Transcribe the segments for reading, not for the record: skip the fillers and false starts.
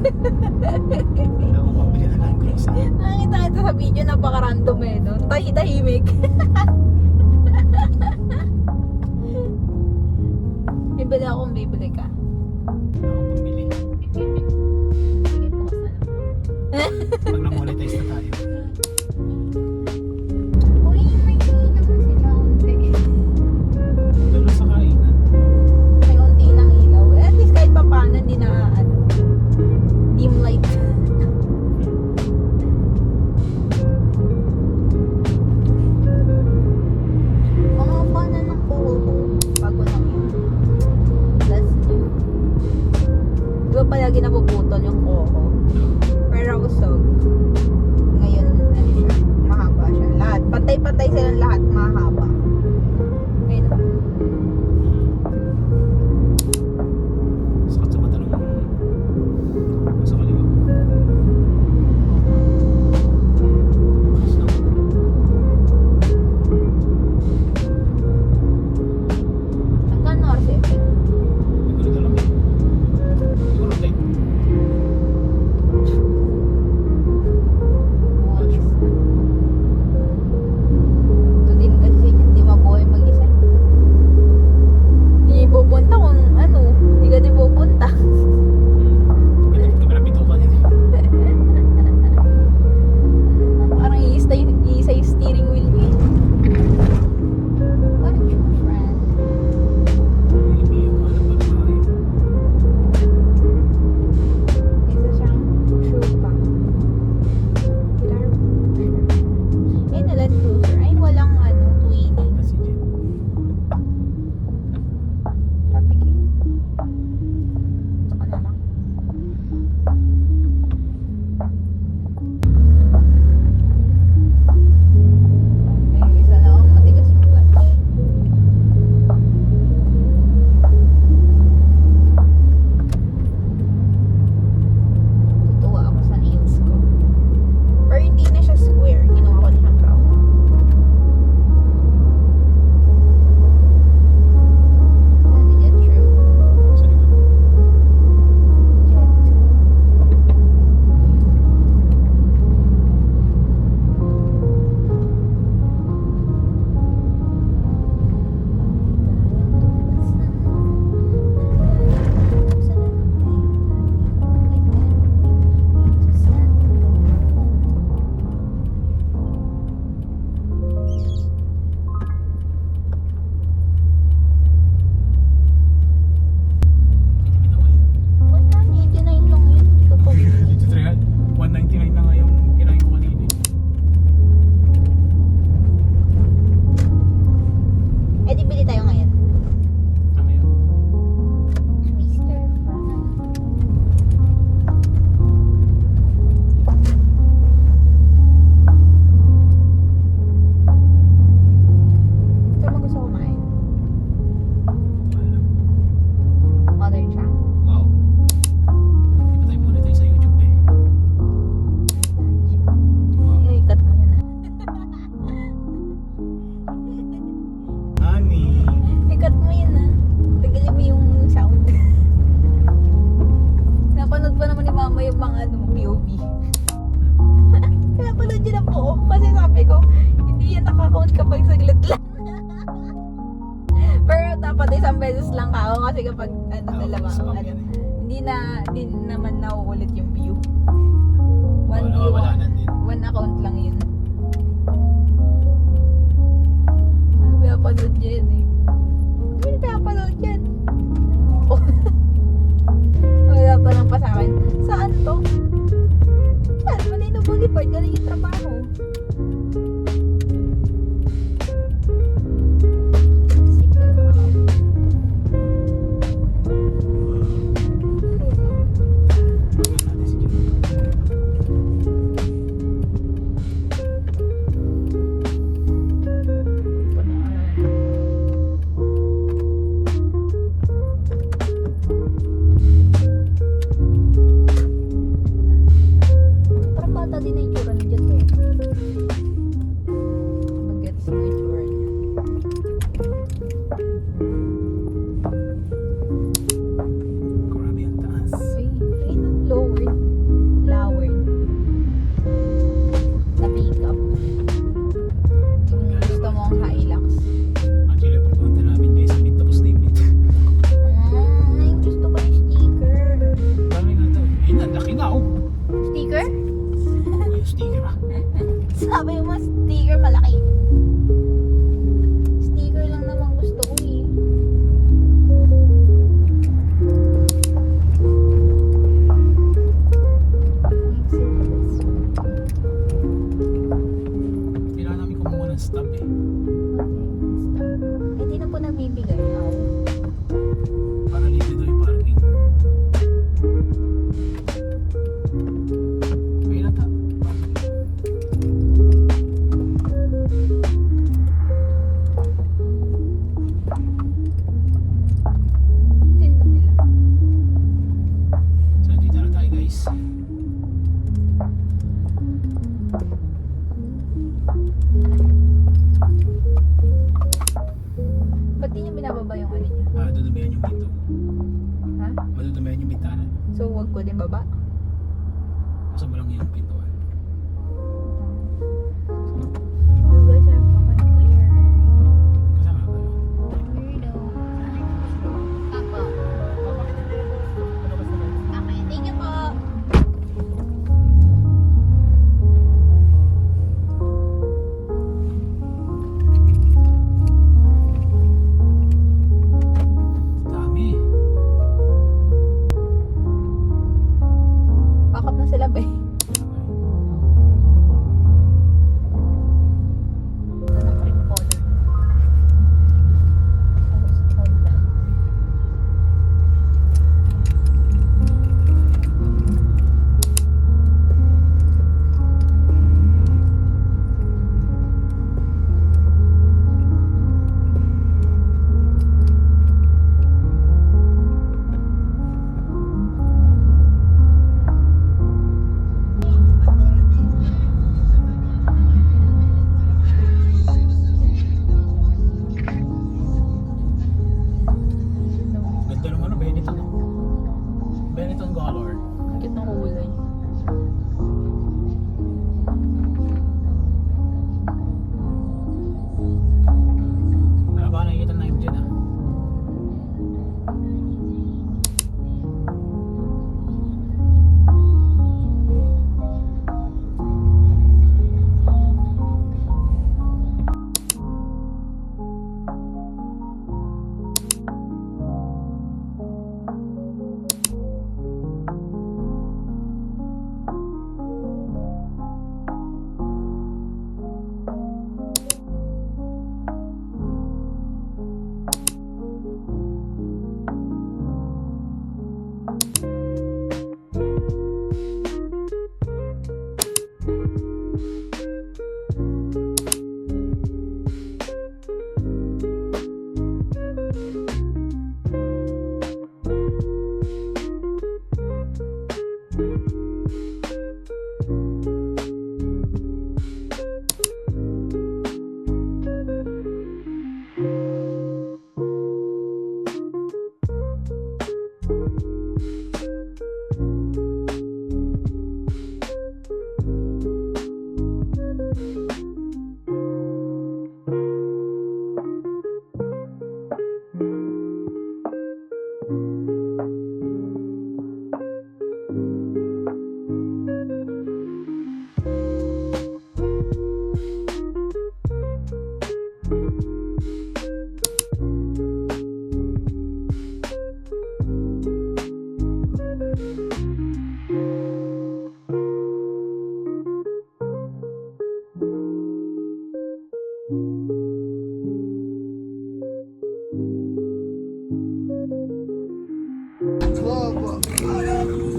Wala akong pambili na ng grocery. Nakita kita sa video, napaka-random eh, no? Tahimik. Bibili ako kung bibili ka. Wala akong pambili. Sige, bukas na lang. Pag na-monetize na tayo. Uy, may naman sila unti. Doon sa kainan. May unti ng ilaw. At least kahit pa paano, hindi na, dim light. Mga pana ng kuko. Bago lang yun. That's new. Di ba palagi napuputol yung kuko? Pero usog. Ngayon, ano siya, mahaba siya. Lahat. Patay-patay silang lahat mahaba. Ayun. Sakit sa mata nung sa kaliwa. Ayos lang. Hanggang oras eh. Hindi ko na alam eh. Hindi ko na type. Ito din kasi hindi mabuhay mag-isa. Hindi pupunta kung ano, hindi ka din pupunta. Pinagit kami ng bitukan yun eh. Parang iisa yung steering wheel niya. What a true friend. Hindi yung alam ba tayo. Isa siyang true pa. Eh, nalan cruiser. Ay, walang twinning. Kasi dyan. Traffic eh. Saka na lang. Eh, isa lang ang matigas yung clutch. Tutuwa ako sa nails ko. Pero hindi na siya square. Ginawa ko na siyang round. Hindi yan true. Sa likod. Jet. Tipid ako eh. 189 lang yun. Hindi ka pa Dito 199 na nga yung kinain ko kanina eh. Eh, di bili tayo ngayon. Ano yun? Twister fry. Saan mo gusto kumain? Alam. Mother Chang. Wow. Hindi pa tayo monetize sa YouTube eh. Ay, cut mo yun ah. Honey. I-cut mo yun ah. Tagalin mo yung sound. Napanood pa naman ni mama yung mga POV. Pinapanood yun na po. Kasi sabi ko, hindi yan nakakount kapag saglit lang. Pero dapat isang beses lang ako kasi kapag dalawa, Spam yan eh. hindi naman nauulit yung view. One Oo, view, nawawala na din. one account lang yun. Pinapanood yan eh. Hindi pinapanood yan. Oh. Wala pa lang pa sa akin. Saan to? Saan? Malino Boulevard. Galing yung trabaho. Natin si Jim. yung sticker ah. Sabi mo sticker malaki. Sticker lang naman gusto ko eh. Kailangan namin kumuha ng stub eh. Hindi na po nabibigay. Para libre daw yung parking. May nata. Tinda nila. So dito na tayo guys. Ba't di niyo binababa yung ano niya? Madudumihan yung pinto. Ha? Madudumihan yung bintana. So huwag ko din baba? Basta mo lang yung pinto ah. You guys are fucking weird. Kasama kayo. Weirdo. Papa. Okay, thank you po. Dami. Pack up na sila ba eh? Ito na cream color. Tapos Honda. Ganda ng ano, Benetton. Benetton color. Ang cute ng kulay. Baka nakikita na yung dyan ah.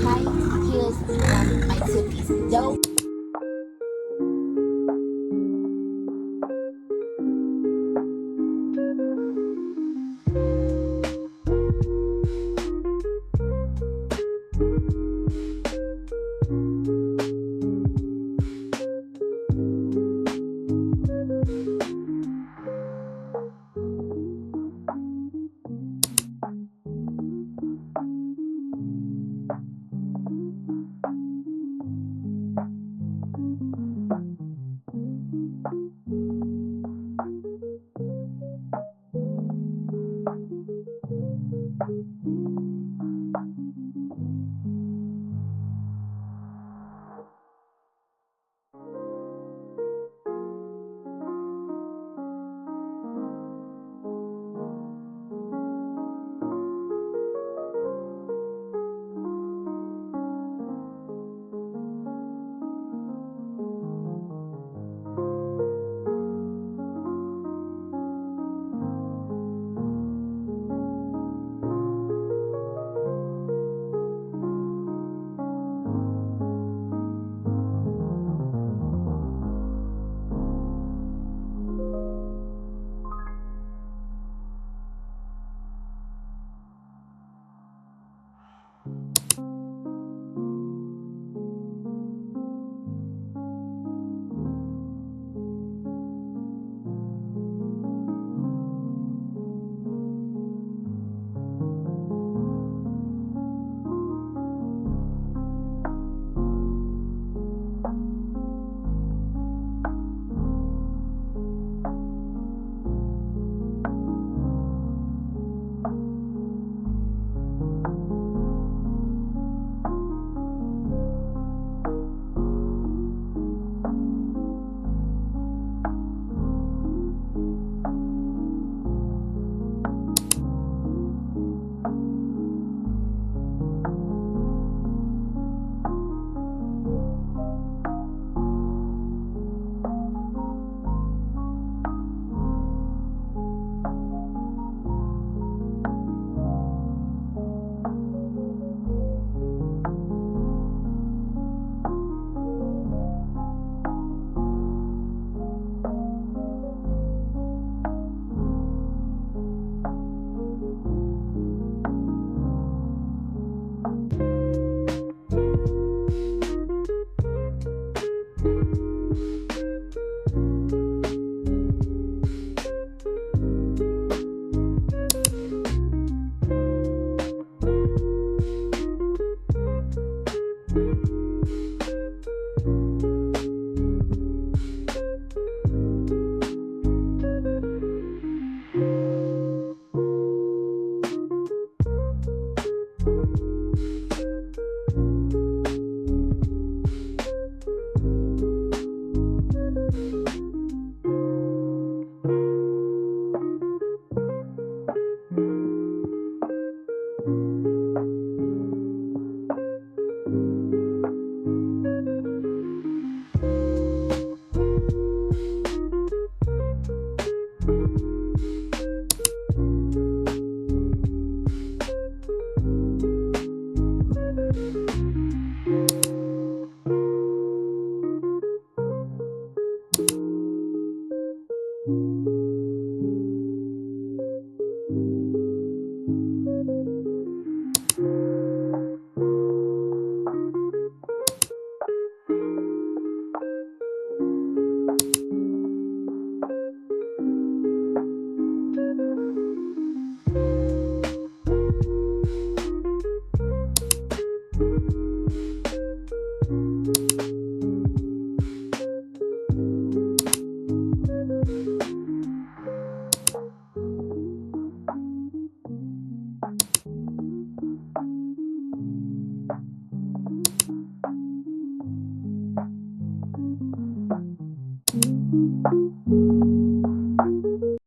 High heels from my suitcase. Dope. Bye.